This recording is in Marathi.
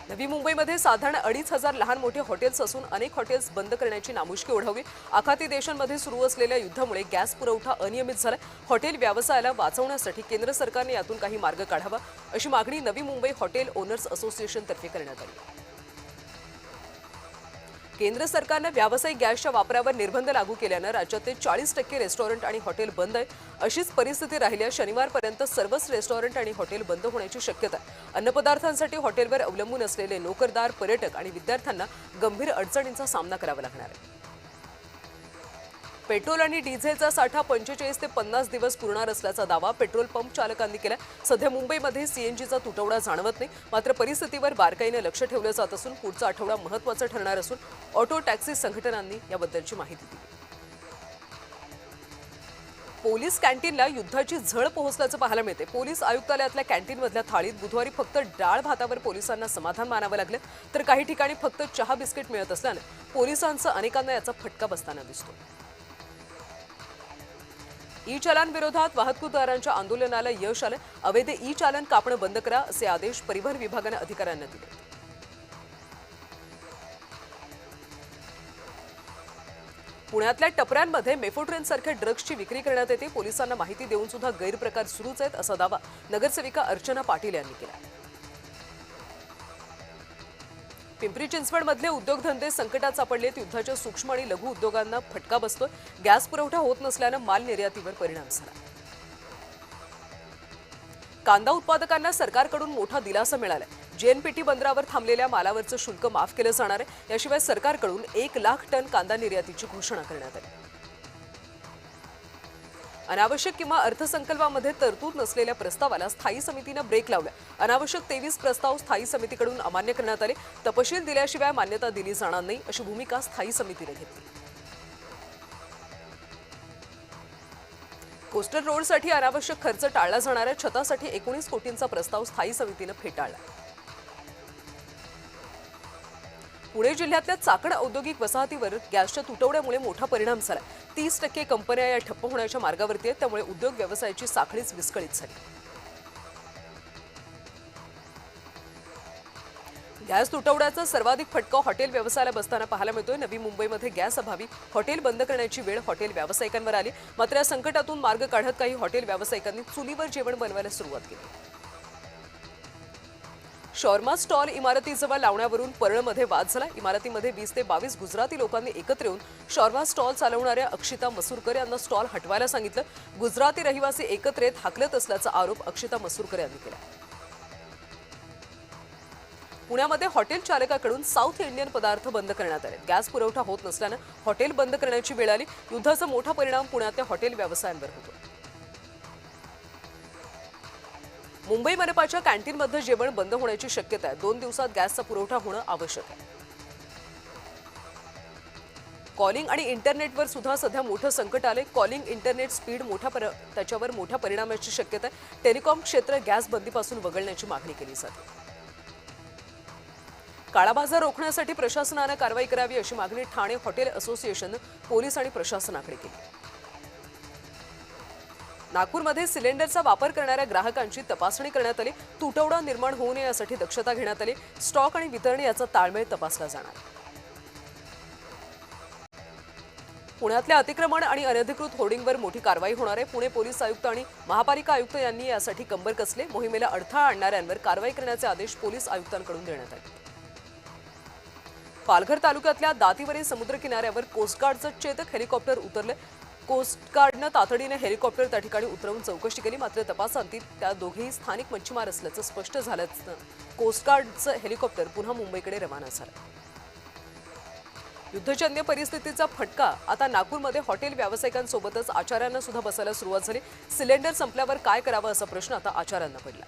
नवी मुंबईमध्ये साधारण 2,500 लहान मोठे हॉटेल्स असून अनेक हॉटेल्स बंद करण्याची नामुष्की ओढवली। आखाती देशांमध्ये सुरू असलेल्या युद्धामुळे गॅस पुरवठा अनियमित झाला। हॉटेल व्यवसायाला वाचवण्यासाठी केंद्र सरकारने यातून काही मार्ग काढावा अशी मागणी Navi Mumbai hotel owners association तर्फे करण्यात आली। केंद्र सरकारने व्यावसायिक गॅसच्या वापरावर निर्बंध लागू केल्याने राज्यातील 40% रेस्टॉरंट आणि हॉटेल बंद आहेत। अशीच परिस्थिती राहिल्यास शनिवारपर्यंत सर्वच रेस्टॉरंट आणि हॉटेल बंद होण्याची शक्यता आहे। अन्नपदार्थांसाठी हॉटेलवर अवलंबून असलेले नोकरदार, पर्यटक आणि विद्यार्थ्यांना गंभीर अडचणींचा सामना करावा लागणार आहे। पेट्रोल आणि डिझेलचा साठा 45 ते 50 दिवस पुरणार असल्याचा दावा पेट्रोल पंप चालकांनी केला। सध्या मुंबईमध्ये सीएनजीचा तुटवडा जाणवत नाही, मात्र परिस्थितीवर बारकाईने लक्ष ठेवलं जात असून पुढचा आठवडा महत्त्वाचा ठरणार असून ऑटो टॅक्सी संघटनांनी याबद्दलची माहिती दिली। पोलीस कॅन्टीनला युद्धाची झळ पोहोचल्याचं पाहायला मिळते। पोलीस आयुक्तालयातल्या कॅन्टीनमधल्या थाळीत बुधवारी फक्त डाळ भातावर पोलिसांना समाधान मानावं लागलं, तर काही ठिकाणी फक्त चहा बिस्किट मिळत असल्याने पोलिसांचं अनेकांना याचा फटका बसताना दिसतो। ई चालान विरोधात वाहतूकदारांच्या आंदोलनाला यश आलं। अवैध ई चालन कापणं बंद करा असे आदेश परिवहन विभागाने अधिकाऱ्यांना दिले। पुण्यातल्या टपऱ्यांमध्ये मेफोट्रेन सारख्या ड्रग्सची विक्री करण्यात येते। पोलिसांना माहिती देऊन सुद्धा गैरप्रकार सुरूच आहेत असा दावा नगरसेविका अर्चना पाटील यांनी केला। पिंपरी चिंचवडमधले उद्योगधंदे संकटात सापडलेत। युद्धाच्या सूक्ष्म आणि लघु उद्योगांना फटका बसतोय। गॅस पुरवठा होत नसल्याने माल निर्यातीवर परिणाम झाला। कांदा उत्पादकांना सरकारकडून मोठा दिलासा मिळालाय। जेएनपीटी बंदरावर थांबलेल्या मालावरचं शुल्क माफ केलं जाणार आहे। याशिवाय सरकारकडून 1 लाख टन कांदा निर्यातीची घोषणा करण्यात आली। अनावश्यक किंवा अर्थसंकल्पामध्ये तरतूद नसलेल्या प्रस्तावाला स्थायी समितीनं ब्रेक लावला। अनावश्यक 23 प्रस्ताव स्थायी समितीकडून अमान्य करण्यात आले। तपशील दिल्याशिवाय मान्यता दिली जाणार नाही अशी भूमिका स्थायी समितीने घेतली। कोस्टल रोडसाठी अनावश्यक खर्च टाळला जाणार आहे। छतासाठी 19 कोटींचा प्रस्ताव स्थायी समितीने फेटाळला। पुणे जिल्ह्यातल्या चाकण औद्योगिक वसाहतीवर गॅसच्या तुटवड्यामुळे मोठा परिणाम झाला। 30% कंपन्या या ठप्प होण्याच्या मार्गावरती आहेत, त्यामुळे उद्योग व्यवसायाची साखळीच विस्कळीत झाली। गॅस तुटवड्याचा सर्वाधिक फटका हॉटेल व्यवसायाला बसताना पाहायला मिळतोय। नवी मुंबईमध्ये गॅस अभावी हॉटेल बंद करण्याची वेळ हॉटेल व्यावसायिकांवर आली, मात्र या संकटातून मार्ग काढत काही हॉटेल व्यावसायिकांनी चुलीवर जेवण बनवायला सुरुवात केली। शॉर्मा स्टॉल इमारतीजवळ लावण्यावरून परळमध्ये वाद झाला। इमारतीमध्ये 20 ते 22 गुजराती लोकांनी एकत्र येऊन शॉर्मा स्टॉल चालवणाऱ्या अक्षिता मसूरकर यांना स्टॉल हटवायला सांगितलं। गुजराती रहिवासी एकत्र येत हाकलत असल्याचा आरोप अक्षिता मसूरकर यांनी केला। पुण्यामध्ये हॉटेल चालकाकडून साऊथ इंडियन पदार्थ बंद करण्यात आले। गॅस पुरवठा होत नसल्याने हॉटेल बंद करण्याची वेळ आली। युद्धाचा मोठा परिणाम पुण्यातल्या हॉटेल व्यवसायांवर होतो। मुंबई मनपाच्या कॅन्टीनमध्ये जेवण बंद होण्याची शक्यता आहे। 2 दिवसात गॅसचा पुरवठा होणं आवश्यक आहे। कॉलिंग आणि इंटरनेटवर सुद्धा सध्या मोठं संकट आले। कॉलिंग इंटरनेट स्पीड त्याच्यावर मोठ्या परिणामाची शक्यता आहे। टेलिकॉम क्षेत्र गॅस बंदीपासून वगळण्याची मागणी केली जाते। काळाबाजार रोखण्यासाठी प्रशासनाने कारवाई करावी अशी मागणी ठाणे हॉटेल असोसिएशनने पोलीस आणि प्रशासनाकडे केली। नागपूरमध्ये सिलेंडरचा वापर करणाऱ्या ग्राहकांची तपासणी करण्यात आली। तुटवडा निर्माण होऊ नये यासाठी दक्षता घेण्यात आली। स्टॉक आणि वितरण याचा ताळमेळ तपासला जाणार। पुण्यातल्या अतिक्रमण आणि अनधिकृत होर्डिंगवर मोठी कारवाई होणार आहे। पुणे पोलीस आयुक्त आणि महापालिका आयुक्त यांनी यासाठी कंबर कसले। मोहिमेला अडथळा आणणाऱ्यांवर कारवाई करण्याचे आदेश पोलीस आयुक्तांकडून देण्यात आले। पालघर तालुक्यातल्या दातीवरील समुद्र किनाऱ्यावर कोस्टगार्डचं चेतक हेलिकॉप्टर उतरले। कोस्टगार्डनं तातडीने हेलिकॉप्टर त्या ठिकाणी उतरवून चौकशी केली, मात्र तपासांती त्या दोघेही स्थानिक मच्छीमार असल्याचं स्पष्ट झाल्याचं कोस्टगार्डचं हेलिकॉप्टर पुन्हा मुंबईकडे रवाना झालं। युद्धजन्य परिस्थितीचा फटका आता नागपूरमध्ये हॉटेल व्यावसायिकांसोबतच आचार्यांना सुद्धा बसायला सुरुवात झाली। सिलेंडर संपल्यावर काय करावं असा प्रश्न आता आचार्यांना पडला।